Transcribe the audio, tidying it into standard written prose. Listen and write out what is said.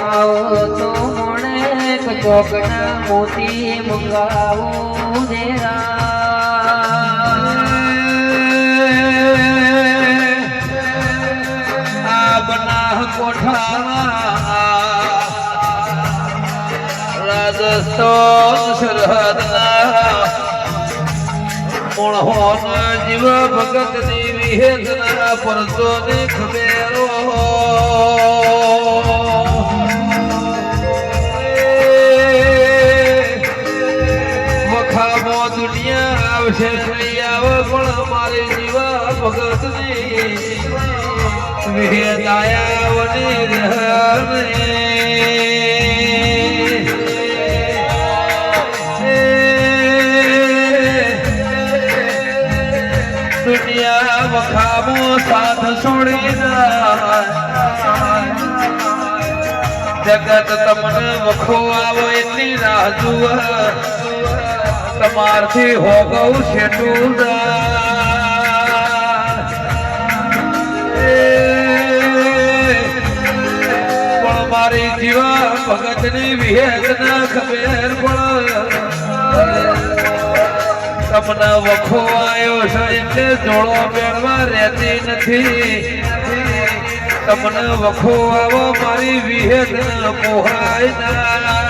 આવો તો મોણે ચોકના મોતી મંગાવું આ બના કોઠા રાજસ્થાન સરહદના મોણહોન જીવ ભગત ની વિહેદના પરસો ને ખબેરો વખામો દુનિયા આવશે નહીં આવે પણ મારી જીવા ભગત ની વિહેદાયા વને દુનિયા વખામો સાથ છોડી જગત તમને વખો આવો એટલી રાહ જુઓ તમારથી હોગવું છેટું પણ મારી જીવા ભગતની વિહેદ ના ખબર તમને વખો આવ્યો છે એટલે જોડો બેડવા રહેતી નથી તમને વખો આવો મારી વિહેદ પોહાય ના